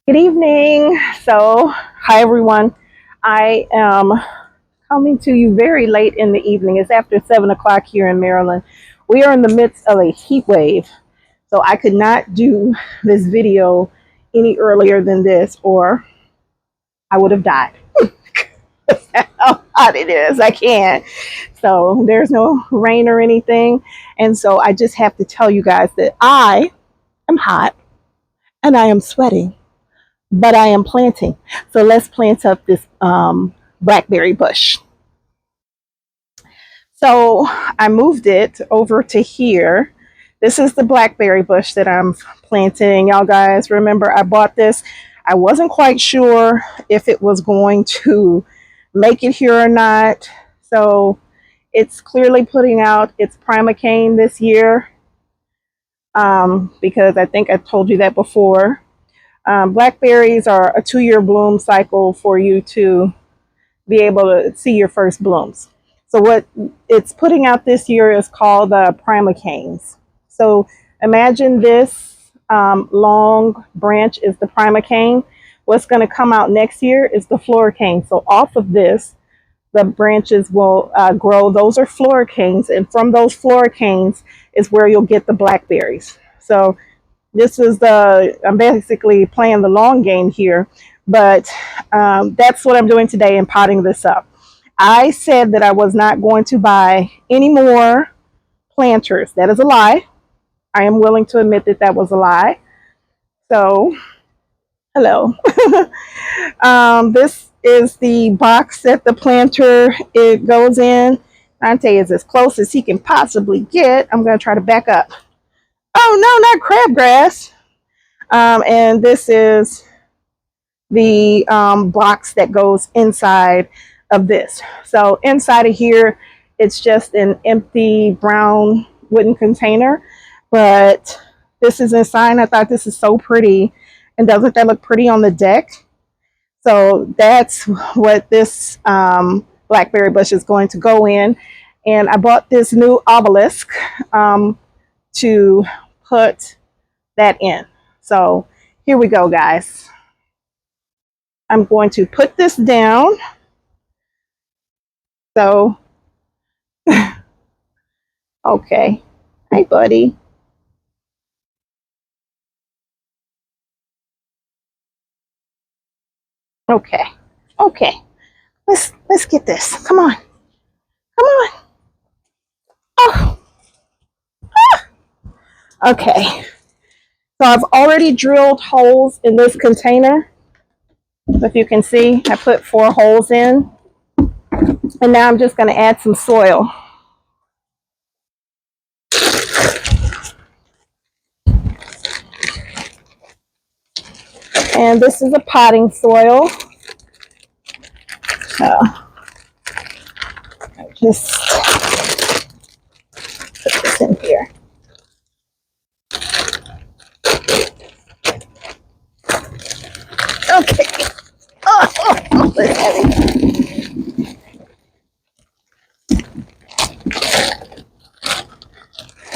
Good evening. Hi everyone. I am coming to you very late in the evening. It's after 7 o'clock here in Maryland. We are in the midst of a heat wave, so I could not do this video any earlier than this, or I would have died. That's how hot it is. I can't. So there's no rain or anything, and so I just have to tell you guys that I am hot and I am sweating, but I am planting. So let's plant up this blackberry bush. So I moved it over to here. This is the blackberry bush that I'm planting. Y'all guys remember I bought this. I wasn't quite sure if it was going to make it here or not. So it's clearly putting out its primocane this year, because I think I told you that before. Blackberries are a 2-year bloom cycle for you to be able to see your first blooms. So what it's putting out this year is called primocanes. So imagine this long branch is the primocane. What's going to come out next year is the floricane. So off of this, the branches will grow. Those are floricanes, and from those floricanes is where you'll get the blackberries. So this is I'm basically playing the long game here, but that's what I'm doing today in potting this up. I said that I was not going to buy any more planters. That is a lie. I am willing to admit that that was a lie. So, hello. This is the box that the planter it goes in. Dante is as close as he can possibly get. I'm going to try to back up. Oh no, not crabgrass. And this is the box that goes inside of this. So inside of here, it's just an empty brown wooden container, but this is inside. I thought this is so pretty, and doesn't that look pretty on the deck? So that's what this blackberry bush is going to go in. And I bought this new obelisk to put that in. So here we go, guys. I'm going to put this down. So, okay. Hey, buddy. Okay. Okay. Let's get this. Come on. Come on. Oh. Okay. So I've already drilled holes in this container. If you can see, I put 4 holes in. And now I'm just going to add some soil. And this is a potting soil. So just put this in here. Okay. Oh, that's heavy.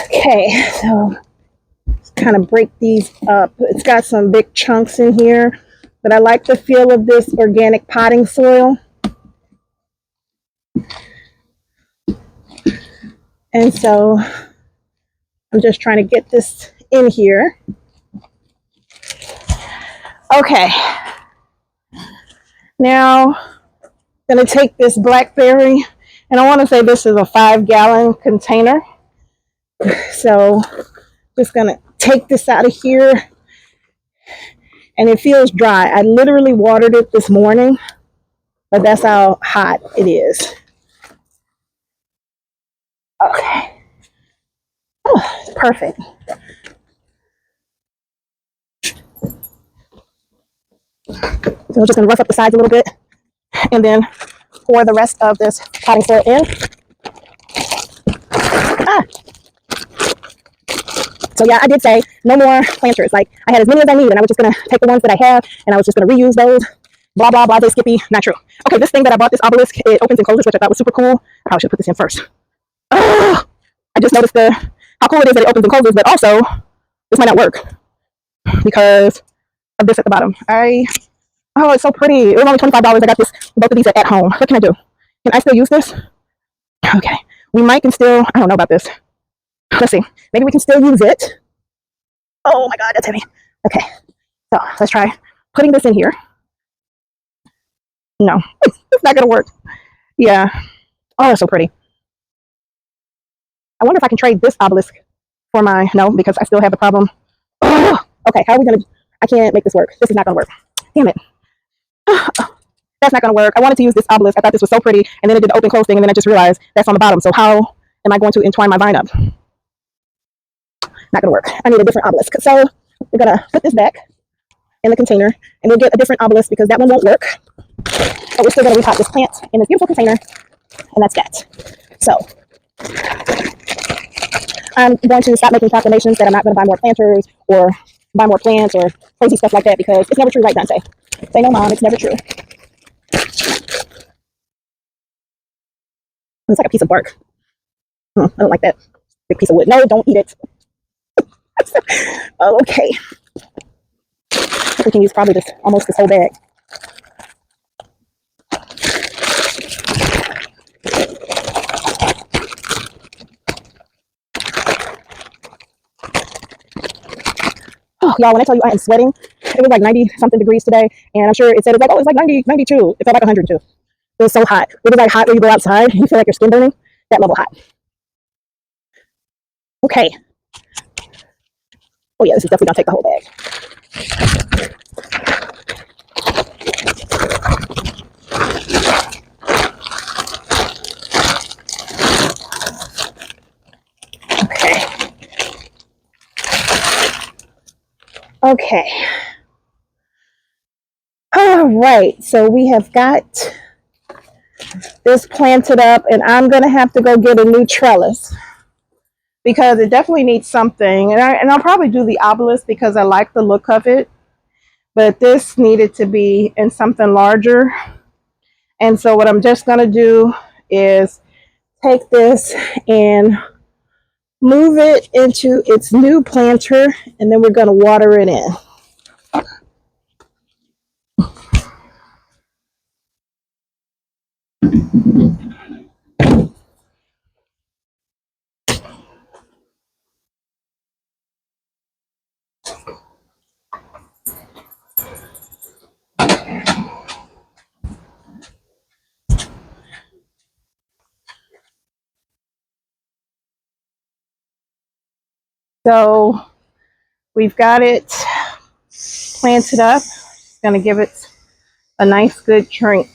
Okay, so kind of break these up. It's got some big chunks in here, but I like the feel of this organic potting soil. And so I'm just trying to get this in here. Okay. Now I'm going to take this blackberry, and I want to say this is a 5-gallon container. So just going to take this out of here. And it feels dry. I literally watered it this morning, but that's how hot it is. Okay. Oh, perfect. So we're just going to rough up the sides a little bit and then pour the rest of this potting soil in. Ah. So yeah, I did say no more planters. Like, I had as many as I need, and I was just going to take the ones that I have, and I was just going to reuse those. Blah, blah, blah, they skippy. Not true. Okay, this thing that I bought, this obelisk, it opens and closes, which I thought was super cool. I probably should put this in first. I just noticed how cool it is that it opens and closes, but also, this might not work because of this at the bottom. Oh, it's so pretty. It was only $25. I got this, both of these at home. What can I do? Can I still use this? Okay. We might can still, I don't know about this. Let's see. Maybe we can still use it. Oh my God, that's heavy. Okay. So let's try putting this in here. No, it's not going to work. Yeah. Oh, it's so pretty. I wonder if I can trade this obelisk for my, no, because I still have the problem. Oh, okay, how are we going to, I can't make this work. This is not going to work. Damn it. That's not going to work. I wanted to use this obelisk. I thought this was so pretty, and then it did the open close thing, and then I just realized that's on the bottom. So how am I going to entwine my vine up? Not going to work. I need a different obelisk. So we're going to put this back in the container, and we'll get a different obelisk because that one won't work. But we're still going to repot this plant in this beautiful container, and that's that. So I'm going to stop making proclamations that I'm not going to buy more planters or buy more plants or crazy stuff like that because it's never true, right, Dante? Say no, Mom, it's never true. It's like a piece of bark. I don't like that big piece of wood. No, don't eat it. Okay. We can use probably this almost this whole bag. Oh, y'all, when I tell you I am sweating, it was like 90 something degrees today, and I'm sure it said it's like, oh, it's like 90, 92. It felt like 102. It was so hot. It was like hot when you go outside and you feel like your skin burning. That level hot. Okay. Oh yeah, this is definitely gonna take the whole bag. Okay. Okay. All right. So we have got this planted up, and I'm gonna have to go get a new trellis because it definitely needs something. And I'll probably do the obelisk because I like the look of it. But this needed to be in something larger. And so what I'm just gonna do is take this and move it into its new planter, and then we're gonna water it in. So we've got it planted up. It's gonna give it a nice good drink.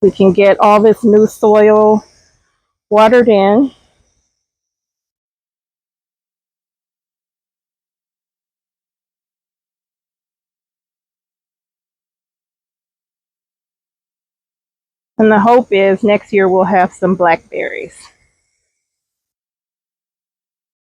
We can get all this new soil watered in. And the hope is next year we'll have some blackberries.